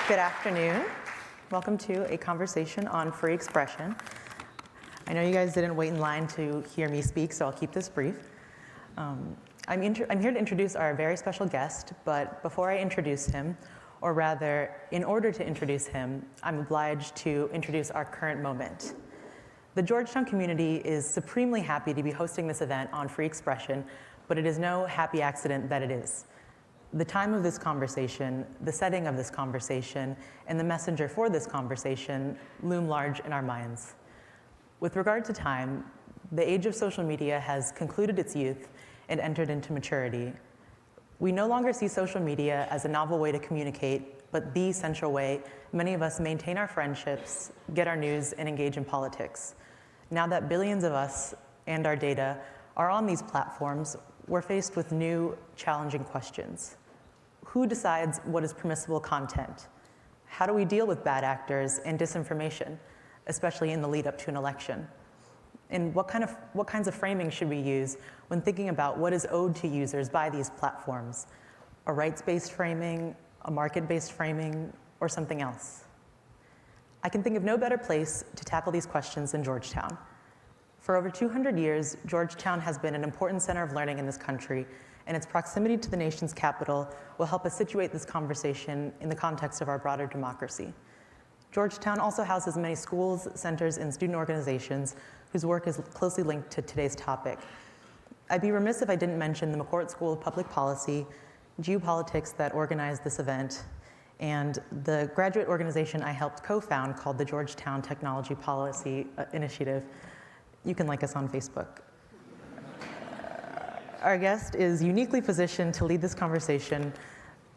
Good afternoon. Welcome to a conversation on free expression. I know you guys didn't wait in line to hear me speak, so I'll keep this brief. I'm here to introduce our very special guest, but before I introduce him, or rather, in order to introduce him, I'm obliged to introduce our current moment. The Georgetown community is supremely happy to be hosting this event on free expression, but it is no happy accident that it is. The time of this conversation, the setting of this conversation, and the messenger for this conversation loom large in our minds. With regard to time, the age of social media has concluded its youth and entered into maturity. We no longer see social media as a novel way to communicate, but the central way many of us maintain our friendships, get our news, and engage in politics. Now that billions of us and our data are on these platforms, we're faced with new, challenging questions. Who decides what is permissible content? How do we deal with bad actors and disinformation, especially in the lead up to an election? And what kinds of framing should we use when thinking about what is owed to users by these platforms? A rights-based framing, a market-based framing, or something else? I can think of no better place to tackle these questions than Georgetown. For over 200 years, Georgetown has been an important center of learning in this country, and its proximity to the nation's capital will help us situate this conversation in the context of our broader democracy. Georgetown also houses many schools, centers, and student organizations whose work is closely linked to today's topic. I'd be remiss if I didn't mention the McCourt School of Public Policy, geopolitics that organized this event, and the graduate organization I helped co-found called the Georgetown Technology Policy Initiative. You can like us on Facebook. Our guest is uniquely positioned to lead this conversation.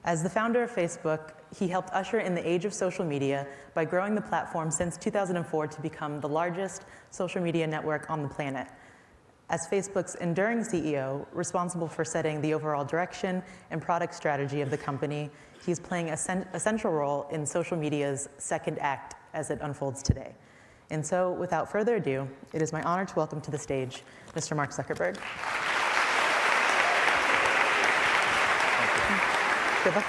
As the founder of Facebook, he helped usher in the age of social media by growing the platform since 2004 to become the largest social media network on the planet. As Facebook's enduring CEO, responsible for setting the overall direction and product strategy of the company, he's playing a central role in social media's second act as it unfolds today. And so, without further ado, it is my honor to welcome to the stage Mr. Mark Zuckerberg. Good luck.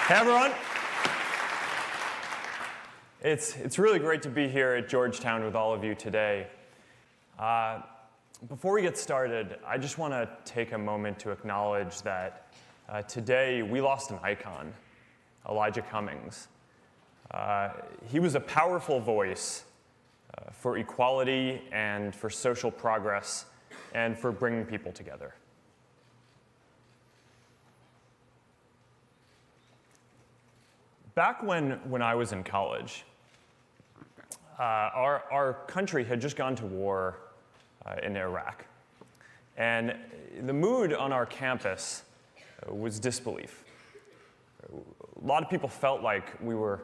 Hey everyone. It's really great to be here at Georgetown with all of you today. Before we get started, I just want to take a moment to acknowledge that today we lost an icon, Elijah Cummings. He was a powerful voice for equality and for social progress and for bringing people together. Back when I was in college, our country had just gone to war in Iraq. And the mood on our campus was disbelief. A lot of people felt like we were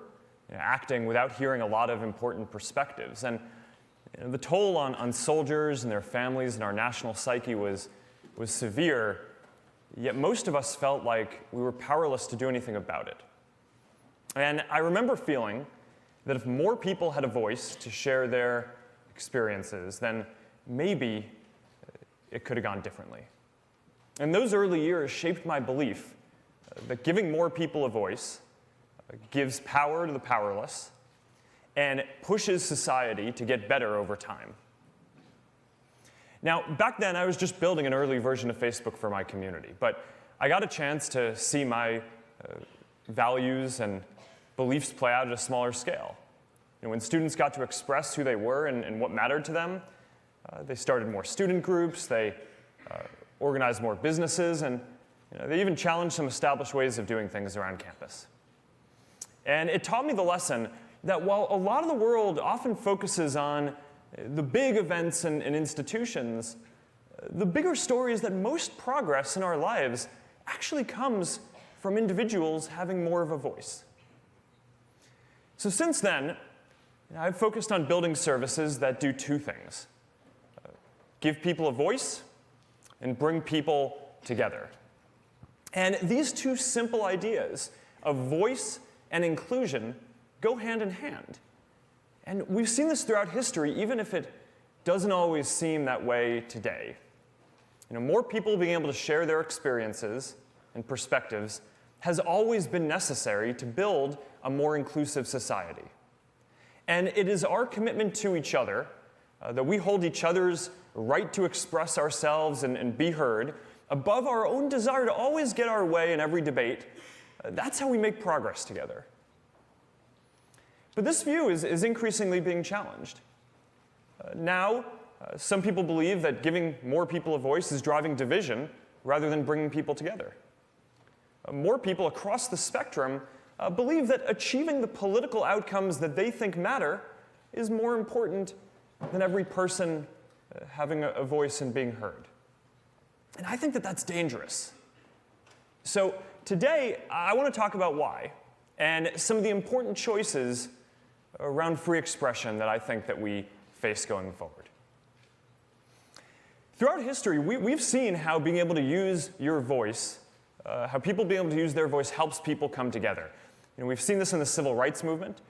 acting without hearing a lot of important perspectives. And the toll on soldiers and their families and our national psyche was severe, yet most of us felt like we were powerless to do anything about it. And I remember feeling that if more people had a voice to share their experiences, then maybe it could have gone differently. And those early years shaped my belief that giving more people a voice gives power to the powerless and pushes society to get better over time. Now, back then, I was just building an early version of Facebook for my community, but I got a chance to see my values and beliefs play out at a smaller scale. And when students got to express who they were and what mattered to them, they started more student groups, they organized more businesses, and they even challenged some established ways of doing things around campus. And it taught me the lesson that while a lot of the world often focuses on the big events and institutions, the bigger story is that most progress in our lives actually comes from individuals having more of a voice. So since then, I've focused on building services that do two things: give people a voice and bring people together. And these two simple ideas of voice and inclusion go hand in hand. And we've seen this throughout history, even if it doesn't always seem that way today. More people being able to share their experiences and perspectives has always been necessary to build a more inclusive society. And it is our commitment to each other that we hold each other's right to express ourselves and be heard above our own desire to always get our way in every debate. That's how we make progress together. But this view is increasingly being challenged. Now, some people believe that giving more people a voice is driving division rather than bringing people together. More people across the spectrum believe that achieving the political outcomes that they think matter is more important than every person having a voice and being heard. And I think that that's dangerous. So today, I want to talk about why and some of the important choices around free expression that I think that we face going forward. Throughout history, we've seen how being able to use your voice, how people being able to use their voice helps people come together. We've seen this in the civil rights movement.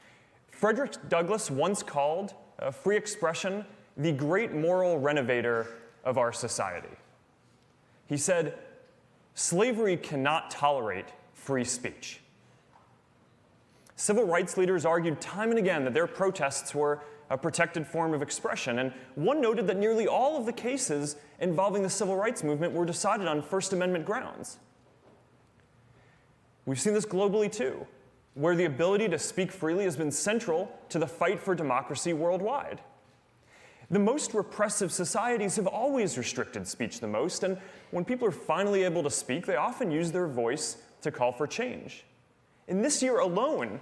Frederick Douglass once called free expression the great moral renovator of our society. He said, "Slavery cannot tolerate free speech." Civil rights leaders argued time and again that their protests were a protected form of expression, and one noted that nearly all of the cases involving the civil rights movement were decided on First Amendment grounds. We've seen this globally too, where the ability to speak freely has been central to the fight for democracy worldwide. The most repressive societies have always restricted speech the most, and when people are finally able to speak, they often use their voice to call for change. In this year alone,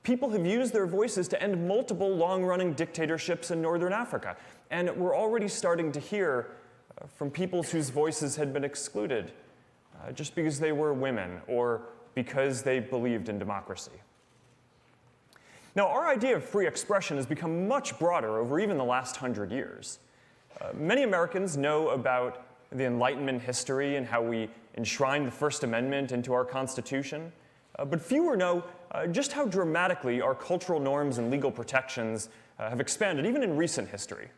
people have used their voices to end multiple long-running dictatorships in northern Africa, and we're already starting to hear from peoples whose voices had been excluded just because they were women or because they believed in democracy. Now, our idea of free expression has become much broader over even the last 100 years. Many Americans know about the Enlightenment history and how we enshrined the First Amendment into our Constitution, but fewer know just how dramatically our cultural norms and legal protections have expanded, even in recent history.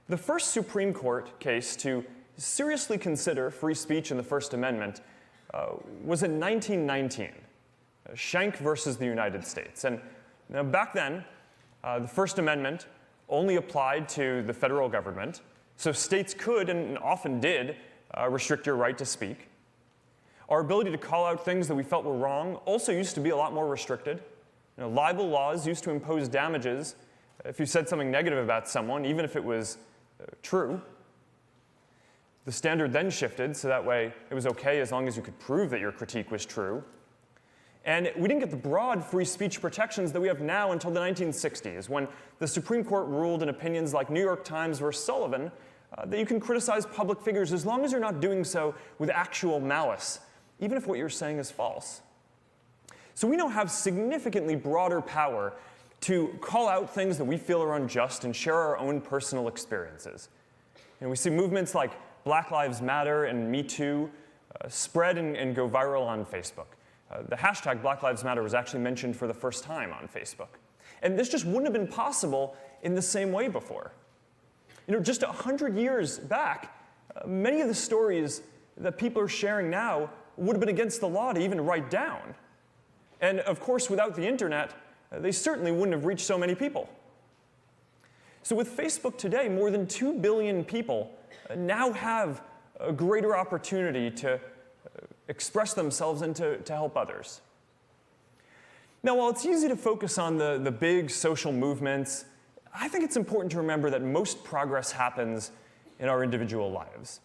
The first Supreme Court case to seriously consider free speech in the First Amendment was in 1919. Schenck versus the United States. And back then, the First Amendment only applied to the federal government, so states could, and often did, restrict your right to speak. Our ability to call out things that we felt were wrong also used to be a lot more restricted. Libel laws used to impose damages if you said something negative about someone, even if it was true. The standard then shifted, so that way it was okay as long as you could prove that your critique was true. And we didn't get the broad free speech protections that we have now until the 1960s, when the Supreme Court ruled in opinions like New York Times versus Sullivan that you can criticize public figures as long as you're not doing so with actual malice, even if what you're saying is false. So we now have significantly broader power to call out things that we feel are unjust and share our own personal experiences. We see movements like Black Lives Matter and Me Too spread and go viral on Facebook. The hashtag Black Lives Matter was actually mentioned for the first time on Facebook. And this just wouldn't have been possible in the same way before. Just 100 years back, many of the stories that people are sharing now would have been against the law to even write down. And of course, without the internet, they certainly wouldn't have reached so many people. So with Facebook today, more than 2 billion people now have a greater opportunity to express themselves and to help others. Now, while it's easy to focus on the big social movements, I think it's important to remember that most progress happens in our individual lives.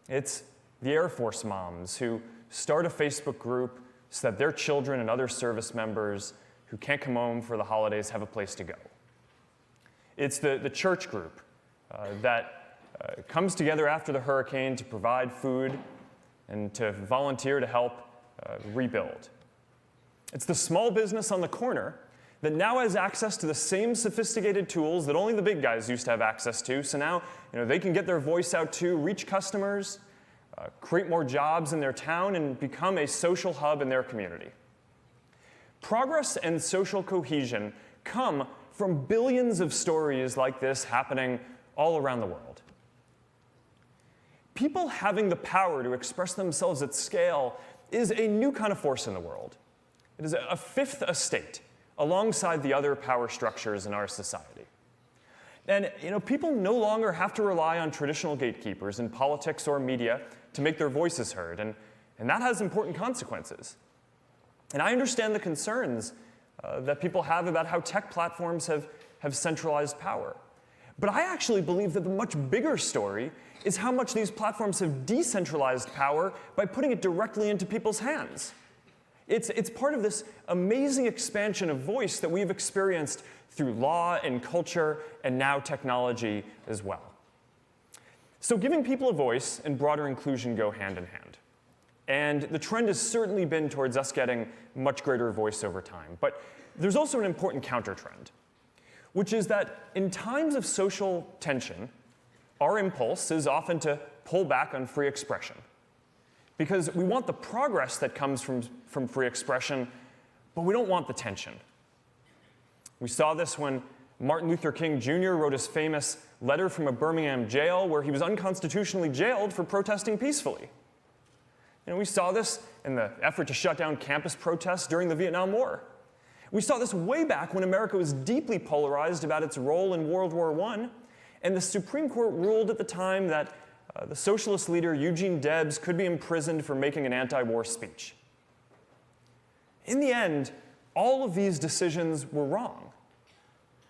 It's the Air Force moms who start a Facebook group so that their children and other service members who can't come home for the holidays have a place to go. It's the church group that comes together after the hurricane to provide food and to volunteer to help rebuild. It's the small business on the corner that now has access to the same sophisticated tools that only the big guys used to have access to, so now they can get their voice out too, reach customers, create more jobs in their town, and become a social hub in their community. Progress and social cohesion come from billions of stories like this happening all around the world. people having the power to express themselves at scale is a new kind of force in the world. It is a fifth estate alongside the other power structures in our society. And people no longer have to rely on traditional gatekeepers in politics or media to make their voices heard, and that has important consequences. And I understand the concerns that people have about how tech platforms have centralized power. But I actually believe that the much bigger story is how much these platforms have decentralized power by putting it directly into people's hands. It's part of this amazing expansion of voice that we've experienced through law and culture and now technology as well. So giving people a voice and broader inclusion go hand in hand. And the trend has certainly been towards us getting much greater voice over time. But there's also an important counter-trend, which is that in times of social tension, our impulse is often to pull back on free expression. Because we want the progress that comes from free expression, but we don't want the tension. We saw this when Martin Luther King Jr. wrote his famous letter from a Birmingham jail where he was unconstitutionally jailed for protesting peacefully. We saw this in the effort to shut down campus protests during the Vietnam War. We saw this way back when America was deeply polarized about its role in World War I, and the Supreme Court ruled at the time that the socialist leader Eugene Debs could be imprisoned for making an anti-war speech. In the end, all of these decisions were wrong.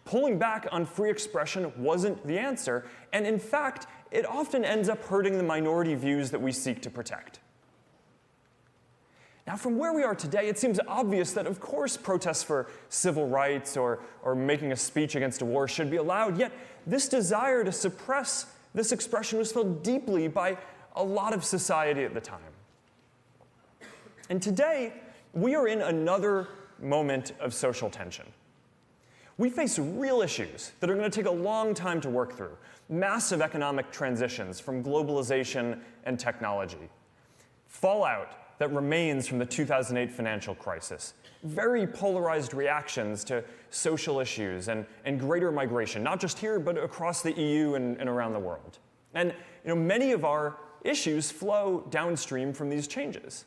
Pulling back on free expression wasn't the answer, and in fact, it often ends up hurting the minority views that we seek to protect. Now, from where we are today, it seems obvious that, of course, protests for civil rights or making a speech against a war should be allowed, yet this desire to suppress this expression was felt deeply by a lot of society at the time. And today, we are in another moment of social tension. We face real issues that are going to take a long time to work through, massive economic transitions from globalization and technology, fallout that remains from the 2008 financial crisis, very polarized reactions to social issues and greater migration, not just here, but across the EU and around the world. And many of our issues flow downstream from these changes.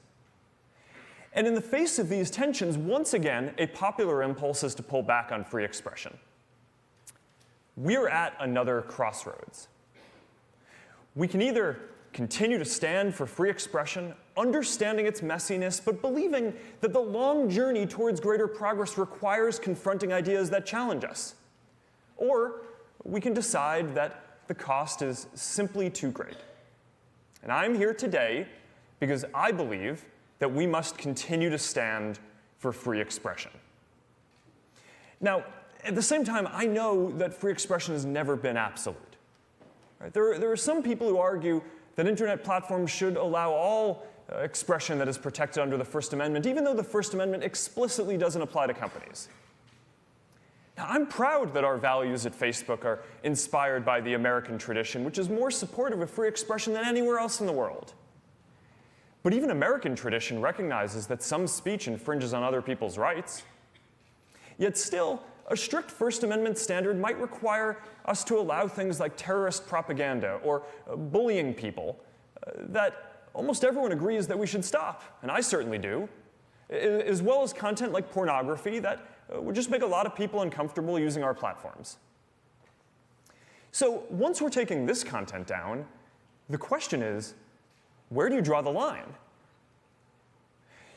And in the face of these tensions, once again, a popular impulse is to pull back on free expression. We're at another crossroads. We can either continue to stand for free expression, understanding its messiness, but believing that the long journey towards greater progress requires confronting ideas that challenge us. Or we can decide that the cost is simply too great. And I'm here today because I believe that we must continue to stand for free expression. Now, at the same time, I know that free expression has never been absolute. Right? There are some people who argue that internet platforms should allow all expression that is protected under the First Amendment, even though the First Amendment explicitly doesn't apply to companies. Now, I'm proud that our values at Facebook are inspired by the American tradition, which is more supportive of free expression than anywhere else in the world. But even American tradition recognizes that some speech infringes on other people's rights. Yet still, a strict First Amendment standard might require us to allow things like terrorist propaganda or bullying people that almost everyone agrees that we should stop, and I certainly do, as well as content like pornography that would just make a lot of people uncomfortable using our platforms. So once we're taking this content down, the question is, where do you draw the line?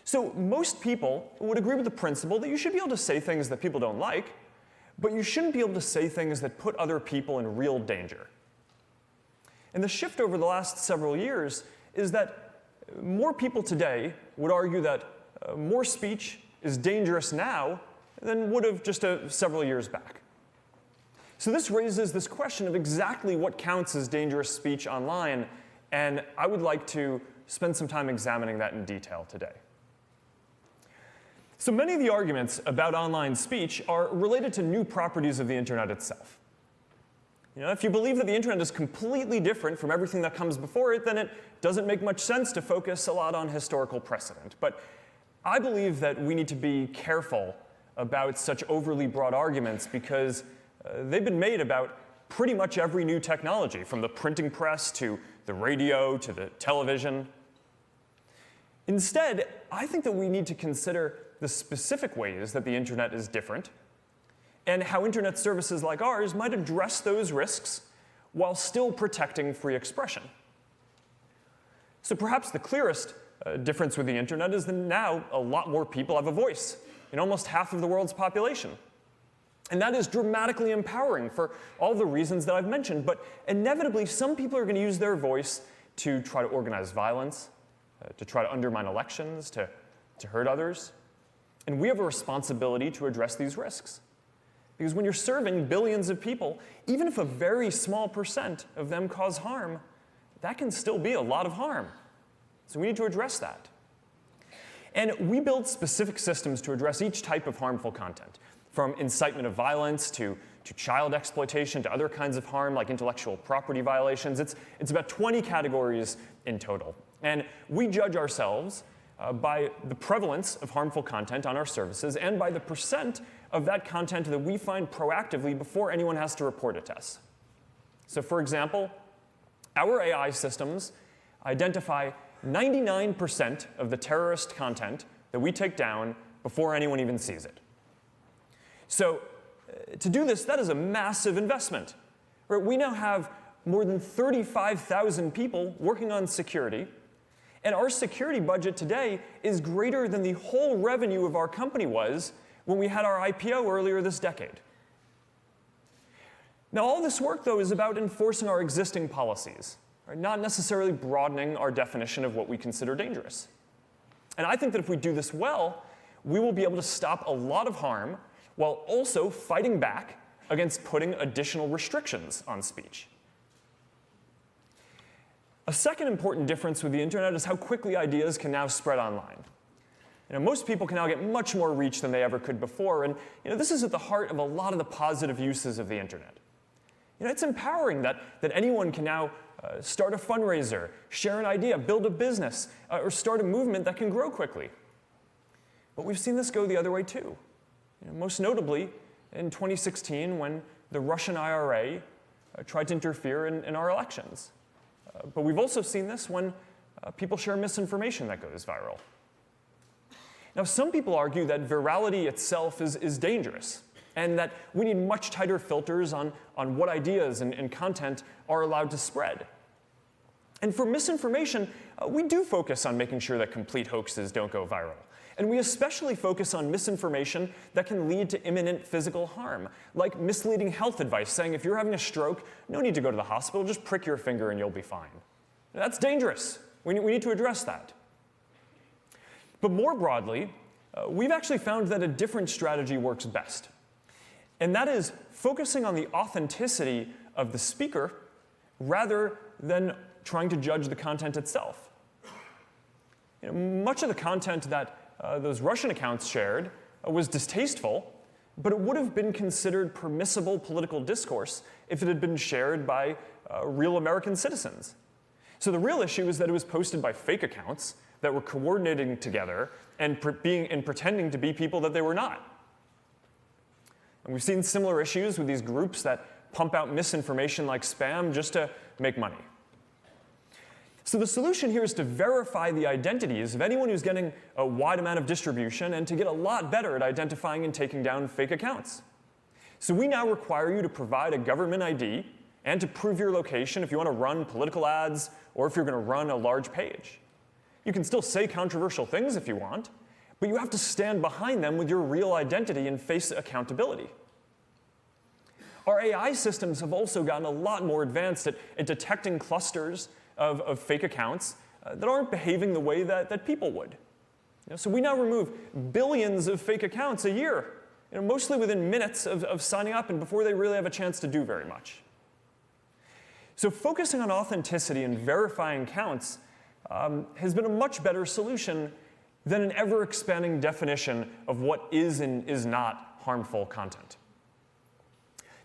So most people would agree with the principle that you should be able to say things that people don't like, but you shouldn't be able to say things that put other people in real danger. And the shift over the last several years is that more people today would argue that more speech is dangerous now than would have just several years back. So this raises this question of exactly what counts as dangerous speech online, and I would like to spend some time examining that in detail today. So many of the arguments about online speech are related to new properties of the internet itself. If you believe that the internet is completely different from everything that comes before it, then it doesn't make much sense to focus a lot on historical precedent. But I believe that we need to be careful about such overly broad arguments because they've been made about pretty much every new technology, from the printing press to the radio to the television. Instead, I think that we need to consider the specific ways that the internet is different and how internet services like ours might address those risks while still protecting free expression. So perhaps the clearest difference with the internet is that now a lot more people have a voice in almost half of the world's population. And that is dramatically empowering for all the reasons that I've mentioned, but inevitably some people are going to use their voice to try to organize violence, to try to undermine elections, to hurt others. And we have a responsibility to address these risks. Because when you're serving billions of people, even if a very small percent of them cause harm, that can still be a lot of harm. So we need to address that. And we build specific systems to address each type of harmful content, from incitement of violence to child exploitation to other kinds of harm like intellectual property violations. It's about 20 categories in total. And we judge ourselves by the prevalence of harmful content on our services and by the percent of that content that we find proactively before anyone has to report it to us. So for example, our AI systems identify 99% of the terrorist content that we take down before anyone even sees it. So to do this, that is a massive investment. Right? We now have more than 35,000 people working on security, and our security budget today is greater than the whole revenue of our company was when we had our IPO earlier this decade. Now, all this work, though, is about enforcing our existing policies, right? Not necessarily broadening our definition of what we consider dangerous. And I think that if we do this well, we will be able to stop a lot of harm while also fighting back against putting additional restrictions on speech. A second important difference with the internet is how quickly ideas can now spread online. Most people can now get much more reach than they ever could before, and this is at the heart of a lot of the positive uses of the internet. It's empowering that anyone can now start a fundraiser, share an idea, build a business, or start a movement that can grow quickly. But we've seen this go the other way too. Most notably in 2016 when the Russian IRA tried to interfere in our elections. But we've also seen this when people share misinformation that goes viral. Now, some people argue that virality itself is dangerous, and that we need much tighter filters on what ideas and content are allowed to spread. And for misinformation, we do focus on making sure that complete hoaxes don't go viral. And we especially focus on misinformation that can lead to imminent physical harm, like misleading health advice saying if you're having a stroke, no need to go to the hospital, just prick your finger and you'll be fine. That's dangerous. We need to address that. But more broadly, we've actually found that a different strategy works best. And that is focusing on the authenticity of the speaker rather than trying to judge the content itself. Much of the content that those Russian accounts shared was distasteful, but it would have been considered permissible political discourse if it had been shared by real American citizens. So the real issue is that it was posted by fake accounts that were coordinating together and pretending to be people that they were not. And we've seen similar issues with these groups that pump out misinformation like spam just to make money. So the solution here is to verify the identities of anyone who's getting a wide amount of distribution and to get a lot better at identifying and taking down fake accounts. So we now require you to provide a government ID and to prove your location if you want to run political ads or if you're going to run a large page. You can still say controversial things if you want, but you have to stand behind them with your real identity and face accountability. Our AI systems have also gotten a lot more advanced at detecting clusters of fake accounts that aren't behaving the way that people would. So we now remove billions of fake accounts a year, mostly within minutes of signing up and before they really have a chance to do very much. So focusing on authenticity and verifying accounts has been a much better solution than an ever-expanding definition of what is and is not harmful content.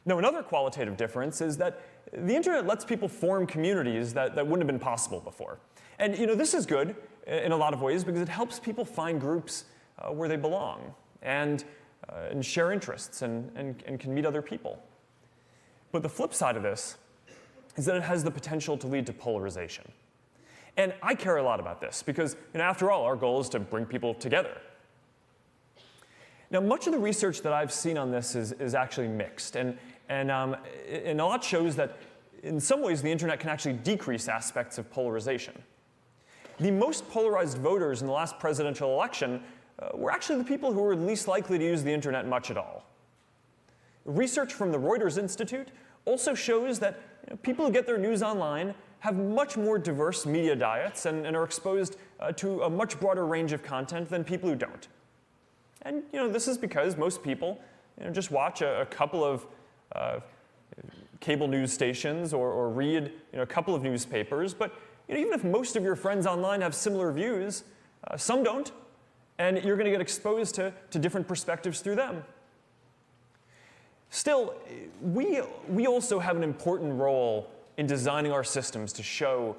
Now, another qualitative difference is that the internet lets people form communities that wouldn't have been possible before. And this is good in a lot of ways because it helps people find groups where they belong and share interests and can meet other people. But the flip side of this is that it has the potential to lead to polarization. And I care a lot about this because, after all, our goal is to bring people together. Now, much of the research that I've seen on this is actually mixed, and a lot shows that in some ways the internet can actually decrease aspects of polarization. The most polarized voters in the last presidential election were actually the people who were least likely to use the internet much at all. Research from the Reuters Institute also shows that people who get their news online have much more diverse media diets and are exposed to a much broader range of content than people who don't. And this is because most people just watch a couple of cable news stations or read a couple of newspapers. But even if most of your friends online have similar views, some don't, and you're going to get exposed to different perspectives through them. Still, we also have an important role in designing our systems to show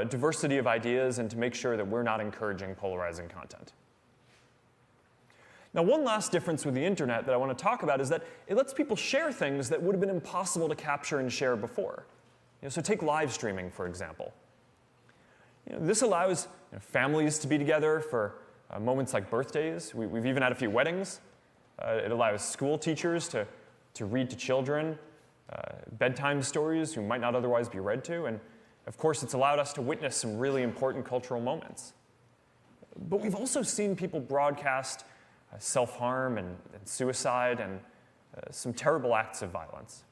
diversity of ideas and to make sure that we're not encouraging polarizing content. Now, one last difference with the internet that I want to talk about is that it lets people share things that would have been impossible to capture and share before. So take live streaming, for example. This allows families to be together for moments like birthdays. We've even had a few weddings. It allows school teachers to read to children bedtime stories who might not otherwise be read to. And of course, it's allowed us to witness some really important cultural moments. But we've also seen people broadcast self-harm and suicide and some terrible acts of violence.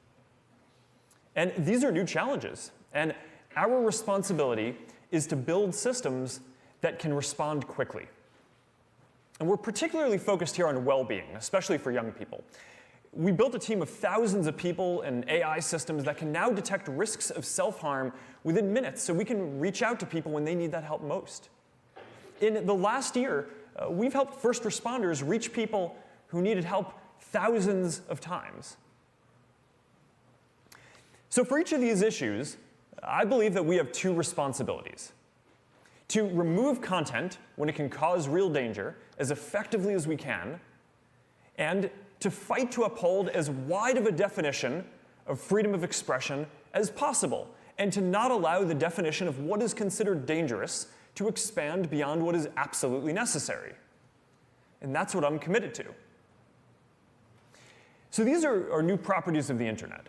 And these are new challenges. And our responsibility is to build systems that can respond quickly. And we're particularly focused here on well-being, especially for young people. We built a team of thousands of people and AI systems that can now detect risks of self-harm within minutes, so we can reach out to people when they need that help most. In the last year, we've helped first responders reach people who needed help thousands of times. So for each of these issues, I believe that we have two responsibilities: to remove content when it can cause real danger as effectively as we can, and to fight to uphold as wide of a definition of freedom of expression as possible, and to not allow the definition of what is considered dangerous to expand beyond what is absolutely necessary. And that's what I'm committed to. So these are new properties of the internet.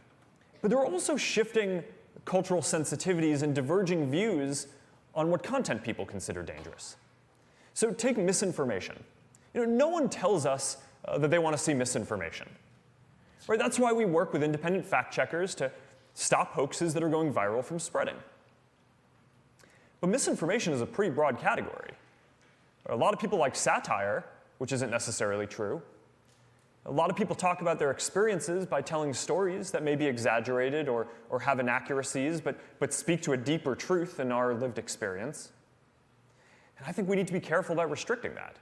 But there are also shifting cultural sensitivities and diverging views on what content people consider dangerous. So take misinformation. No one tells us that they want to see misinformation. Right? That's why we work with independent fact checkers to stop hoaxes that are going viral from spreading. But misinformation is a pretty broad category. A lot of people like satire, which isn't necessarily true. A lot of people talk about their experiences by telling stories that may be exaggerated or have inaccuracies, but speak to a deeper truth than our lived experience. And I think we need to be careful about restricting that.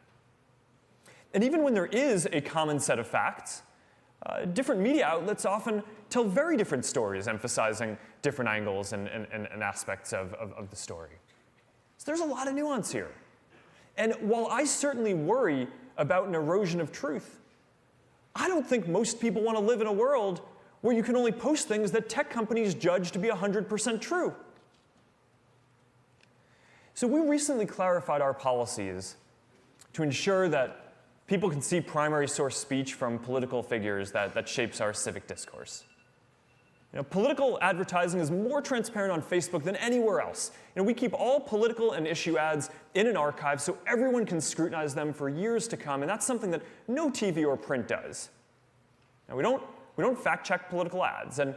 And even when there is a common set of facts, different media outlets often tell very different stories, emphasizing different angles and aspects of the story. So there's a lot of nuance here. And while I certainly worry about an erosion of truth, I don't think most people want to live in a world where you can only post things that tech companies judge to be 100% true. So we recently clarified our policies to ensure that people can see primary source speech from political figures that shapes our civic discourse. Political advertising is more transparent on Facebook than anywhere else. We keep all political and issue ads in an archive so everyone can scrutinize them for years to come, and that's something that no TV or print does. Now, we don't fact-check political ads, and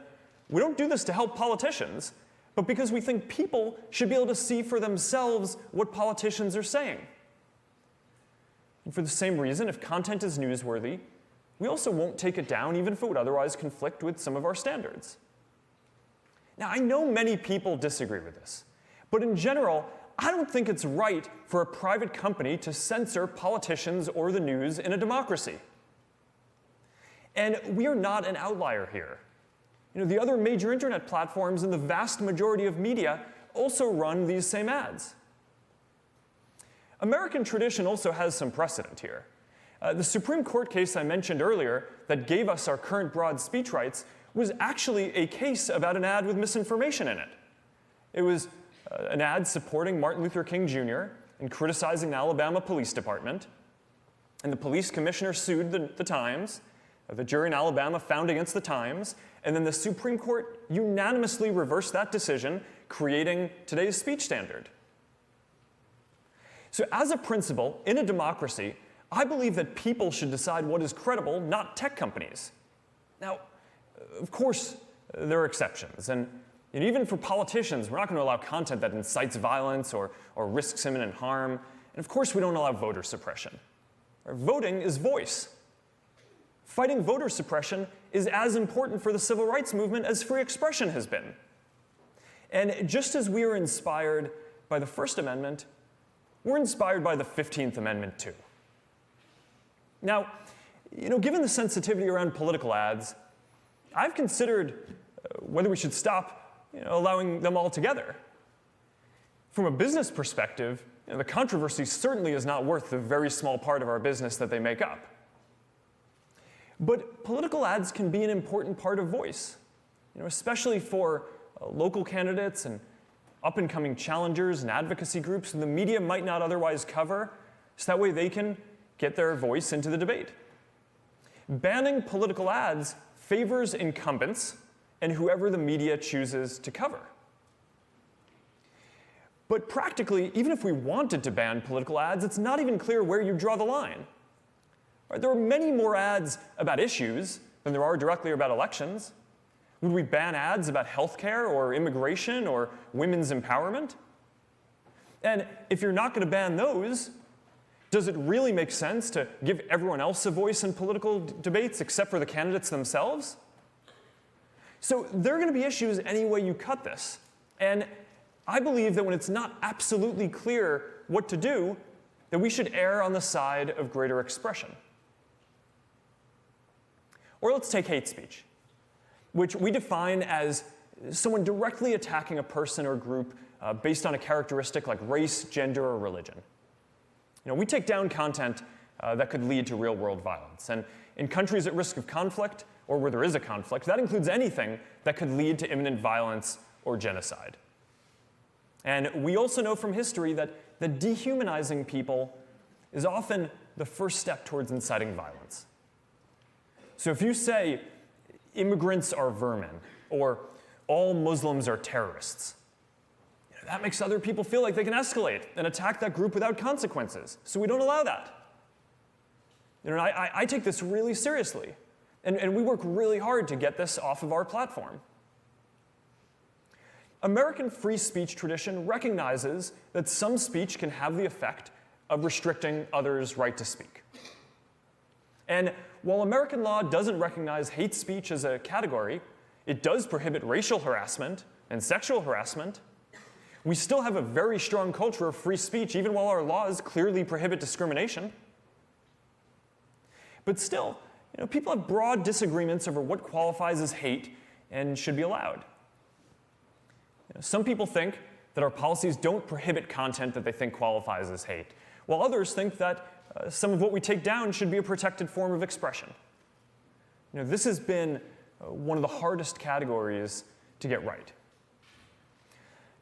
we don't do this to help politicians, but because we think people should be able to see for themselves what politicians are saying. And for the same reason, if content is newsworthy, we also won't take it down even if it would otherwise conflict with some of our standards. Now, I know many people disagree with this, but in general, I don't think it's right for a private company to censor politicians or the news in a democracy. And we are not an outlier here. The other major internet platforms and the vast majority of media also run these same ads. American tradition also has some precedent here. The Supreme Court case I mentioned earlier that gave us our current broad speech rights was actually a case about an ad with misinformation in it. It was an ad supporting Martin Luther King Jr. and criticizing the Alabama Police Department. And the police commissioner sued the Times. The jury in Alabama found against the Times. And then the Supreme Court unanimously reversed that decision, creating today's speech standard. So as a principle, in a democracy, I believe that people should decide what is credible, not tech companies. Now, of course, there are exceptions. And even for politicians, we're not going to allow content that incites violence or risks imminent harm. And of course, we don't allow voter suppression. Voting is voice. Fighting voter suppression is as important for the civil rights movement as free expression has been. And just as we are inspired by the First Amendment, we're inspired by the 15th Amendment too. Now, given the sensitivity around political ads, I've considered whether we should stop allowing them altogether. From a business perspective, the controversy certainly is not worth the very small part of our business that they make up. But political ads can be an important part of voice, especially for local candidates and up-and-coming challengers and advocacy groups who the media might not otherwise cover, so that way they can get their voice into the debate. Banning political ads favors incumbents and whoever the media chooses to cover. But practically, even if we wanted to ban political ads, it's not even clear where you draw the line. There are many more ads about issues than there are directly about elections. Would we ban ads about healthcare or immigration or women's empowerment? And if you're not going to ban those, does it really make sense to give everyone else a voice in political debates except for the candidates themselves? So there are going to be issues any way you cut this. And I believe that when it's not absolutely clear what to do, that we should err on the side of greater expression. Or let's take hate speech, which we define as someone directly attacking a person or group based on a characteristic like race, gender, or religion. We take down content that could lead to real-world violence. And in countries at risk of conflict, or where there is a conflict, that includes anything that could lead to imminent violence or genocide. And we also know from history that dehumanizing people is often the first step towards inciting violence. So if you say, immigrants are vermin, or all Muslims are terrorists, that makes other people feel like they can escalate and attack that group without consequences. So we don't allow that. I take this really seriously. And we work really hard to get this off of our platform. American free speech tradition recognizes that some speech can have the effect of restricting others' right to speak. And while American law doesn't recognize hate speech as a category, it does prohibit racial harassment and sexual harassment. We still have a very strong culture of free speech, even while our laws clearly prohibit discrimination. But still, people have broad disagreements over what qualifies as hate and should be allowed. Some people think that our policies don't prohibit content that they think qualifies as hate, while others think that some of what we take down should be a protected form of expression. This has been one of the hardest categories to get right.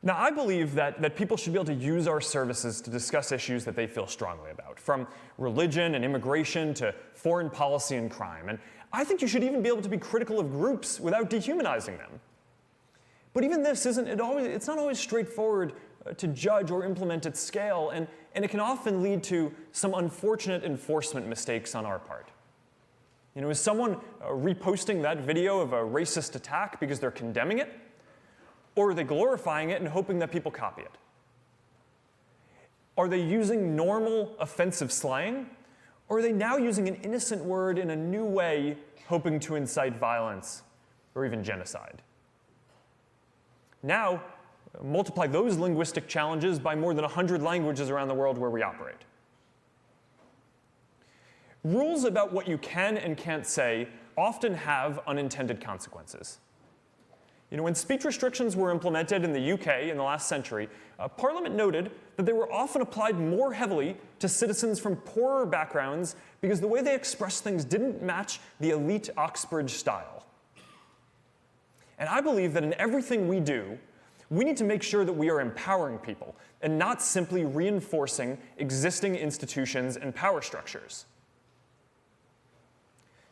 Now, I believe that people should be able to use our services to discuss issues that they feel strongly about, from religion and immigration to foreign policy and crime. And I think you should even be able to be critical of groups without dehumanizing them. But even this it's not always straightforward to judge or implement at scale, and it can often lead to some unfortunate enforcement mistakes on our part. Is someone reposting that video of a racist attack because they're condemning it? Or are they glorifying it and hoping that people copy it? Are they using normal offensive slang? Or are they now using an innocent word in a new way, hoping to incite violence or even genocide? Now, multiply those linguistic challenges by more than 100 languages around the world where we operate. Rules about what you can and can't say often have unintended consequences. When speech restrictions were implemented in the UK in the last century, Parliament noted that they were often applied more heavily to citizens from poorer backgrounds because the way they expressed things didn't match the elite Oxbridge style. And I believe that in everything we do, we need to make sure that we are empowering people and not simply reinforcing existing institutions and power structures.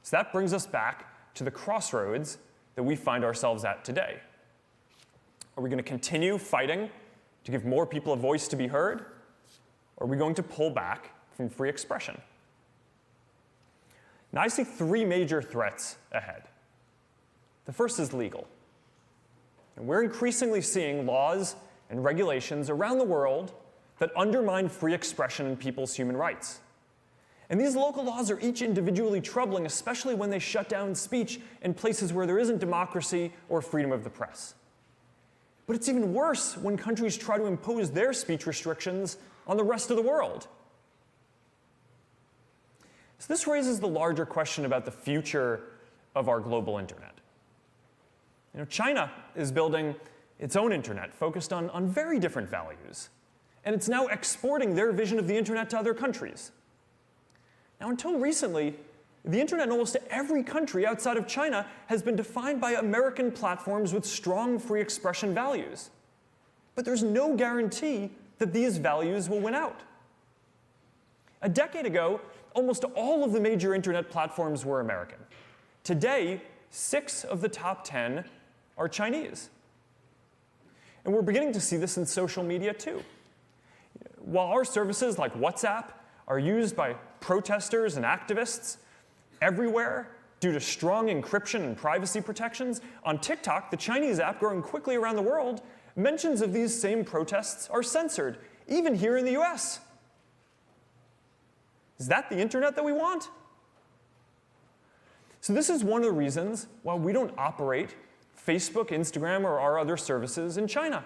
So that brings us back to the crossroads that we find ourselves at today. Are we going to continue fighting to give more people a voice to be heard? Or are we going to pull back from free expression? Now, I see three major threats ahead. The first is legal. And we're increasingly seeing laws and regulations around the world that undermine free expression and people's human rights. And these local laws are each individually troubling, especially when they shut down speech in places where there isn't democracy or freedom of the press. But it's even worse when countries try to impose their speech restrictions on the rest of the world. So this raises the larger question about the future of our global internet. China is building its own internet focused on very different values. And it's now exporting their vision of the internet to other countries. Now, until recently, the internet in almost every country outside of China has been defined by American platforms with strong free expression values. But there's no guarantee that these values will win out. A decade ago, almost all of the major internet platforms were American. Today, 6 of the top 10 are Chinese. And we're beginning to see this in social media too. While our services like WhatsApp are used by protesters and activists everywhere due to strong encryption and privacy protections, on TikTok, the Chinese app growing quickly around the world, mentions of these same protests are censored, even here in the US. Is that the internet that we want? So this is one of the reasons why we don't operate Facebook, Instagram, or our other services in China.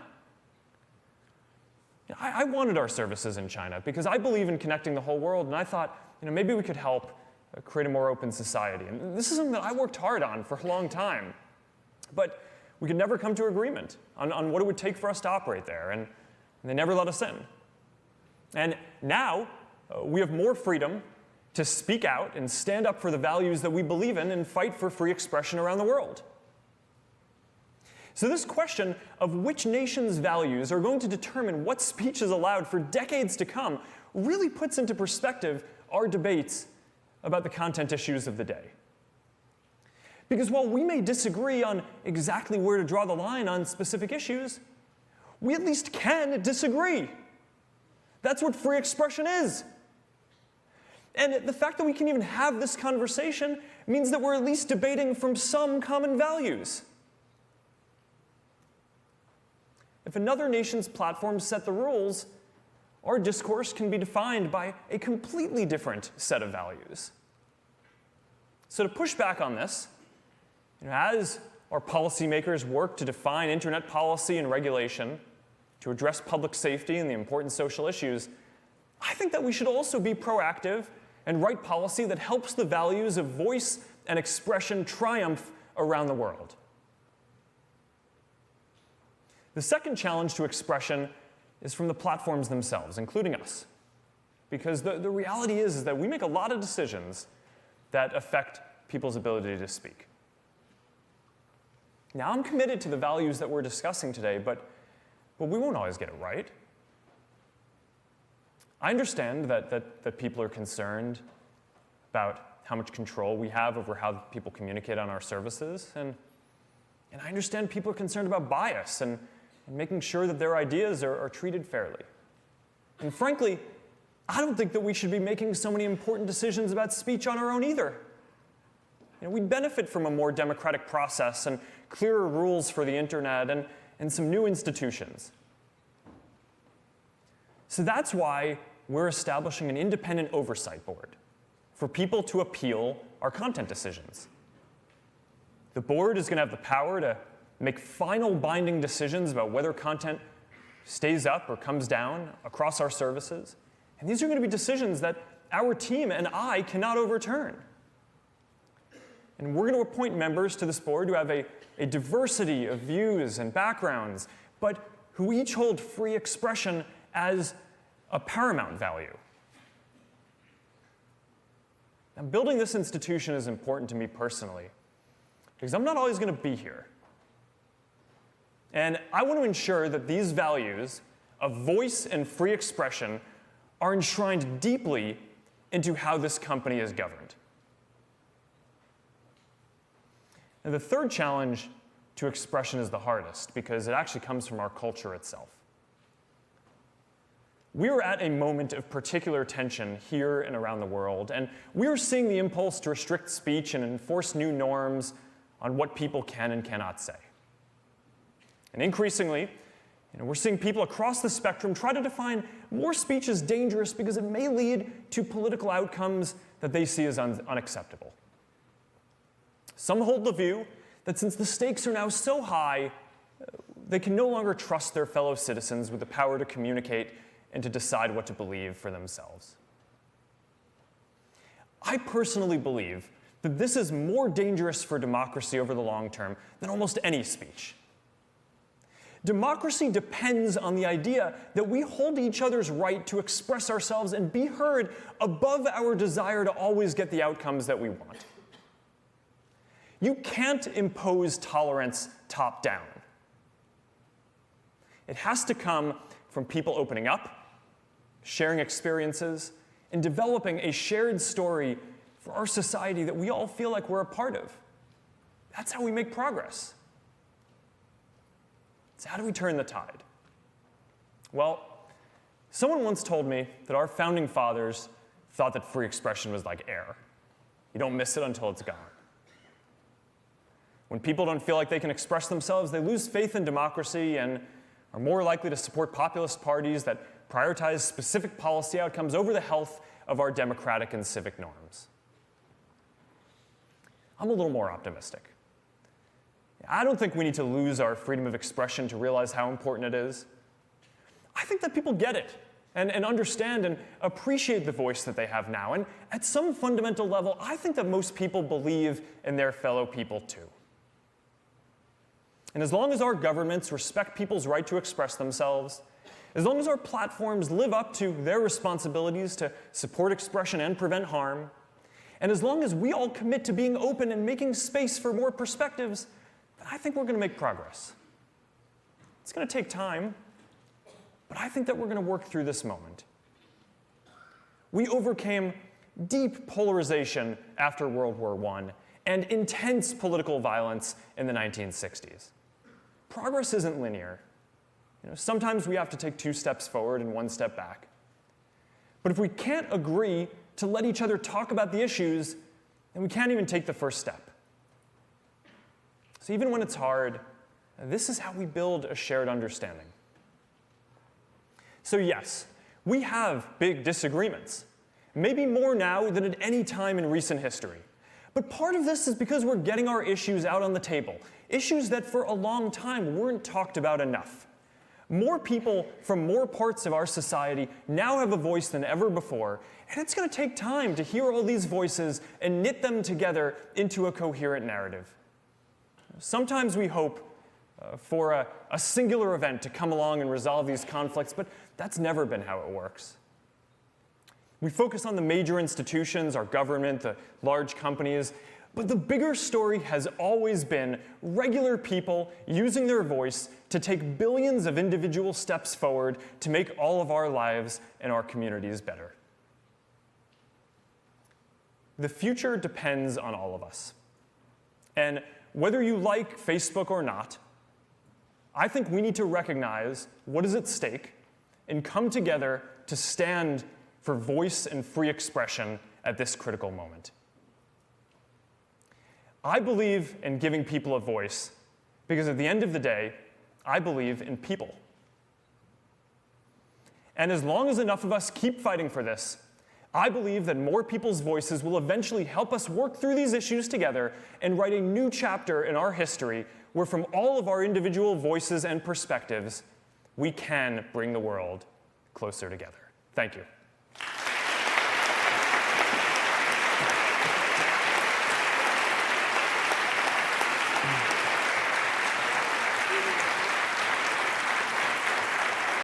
I wanted our services in China because I believe in connecting the whole world, and I thought maybe we could help create a more open society. And this is something that I worked hard on for a long time. But we could never come to agreement on what it would take for us to operate there, and they never let us in. And now we have more freedom to speak out and stand up for the values that we believe in and fight for free expression around the world. So this question of which nation's values are going to determine what speech is allowed for decades to come really puts into perspective our debates about the content issues of the day. Because while we may disagree on exactly where to draw the line on specific issues, we at least can disagree. That's what free expression is. And the fact that we can even have this conversation means that we're at least debating from some common values. If another nation's platforms set the rules, our discourse can be defined by a completely different set of values. So to push back on this, as our policymakers work to define internet policy and regulation, to address public safety and the important social issues, I think that we should also be proactive and write policy that helps the values of voice and expression triumph around the world. The second challenge to expression is from the platforms themselves, including us. Because the reality is that we make a lot of decisions that affect people's ability to speak. Now, I'm committed to the values that we're discussing today, but we won't always get it right. I understand that people are concerned about how much control we have over how people communicate on our services, and I understand people are concerned about bias and making sure that their ideas are treated fairly. And frankly, I don't think that we should be making so many important decisions about speech on our own either. We'd benefit from a more democratic process and clearer rules for the internet and some new institutions. So that's why we're establishing an independent oversight board for people to appeal our content decisions. The board is going to have the power to make final binding decisions about whether content stays up or comes down across our services. And these are going to be decisions that our team and I cannot overturn. And we're going to appoint members to this board who have a diversity of views and backgrounds, but who each hold free expression as a paramount value. Now, building this institution is important to me personally, because I'm not always going to be here. And I want to ensure that these values of voice and free expression are enshrined deeply into how this company is governed. And the third challenge to expression is the hardest because it actually comes from our culture itself. We are at a moment of particular tension here and around the world, and we are seeing the impulse to restrict speech and enforce new norms on what people can and cannot say. And increasingly, we're seeing people across the spectrum try to define more speech as dangerous because it may lead to political outcomes that they see as unacceptable. Some hold the view that since the stakes are now so high, they can no longer trust their fellow citizens with the power to communicate and to decide what to believe for themselves. I personally believe that this is more dangerous for democracy over the long term than almost any speech. Democracy depends on the idea that we hold each other's right to express ourselves and be heard above our desire to always get the outcomes that we want. You can't impose tolerance top-down. It has to come from people opening up, sharing experiences, and developing a shared story for our society that we all feel like we're a part of. That's how we make progress. So how do we turn the tide? Well, someone once told me that our founding fathers thought that free expression was like air. You don't miss it until it's gone. When people don't feel like they can express themselves, they lose faith in democracy and are more likely to support populist parties that prioritize specific policy outcomes over the health of our democratic and civic norms. I'm a little more optimistic. I don't think we need to lose our freedom of expression to realize how important it is. I think that people get it and understand and appreciate the voice that they have now. And at some fundamental level, I think that most people believe in their fellow people too. And as long as our governments respect people's right to express themselves, as long as our platforms live up to their responsibilities to support expression and prevent harm, and as long as we all commit to being open and making space for more perspectives, then I think we're going to make progress. It's going to take time, but I think that we're going to work through this moment. We overcame deep polarization after World War I and intense political violence in the 1960s. Progress isn't linear. Sometimes we have to take 2 steps forward and 1 step back. But if we can't agree to let each other talk about the issues, then we can't even take the first step. So even when it's hard, this is how we build a shared understanding. So yes, we have big disagreements, maybe more now than at any time in recent history. But part of this is because we're getting our issues out on the table, issues that for a long time weren't talked about enough. More people from more parts of our society now have a voice than ever before, and it's going to take time to hear all these voices and knit them together into a coherent narrative. Sometimes we hope for a singular event to come along and resolve these conflicts, but that's never been how it works. We focus on the major institutions, our government, the large companies, but the bigger story has always been regular people using their voice to take billions of individual steps forward to make all of our lives and our communities better. The future depends on all of us. And whether you like Facebook or not, I think we need to recognize what is at stake and come together to stand for voice and free expression at this critical moment. I believe in giving people a voice because at the end of the day, I believe in people. And as long as enough of us keep fighting for this, I believe that more people's voices will eventually help us work through these issues together and write a new chapter in our history where from all of our individual voices and perspectives, we can bring the world closer together. Thank you.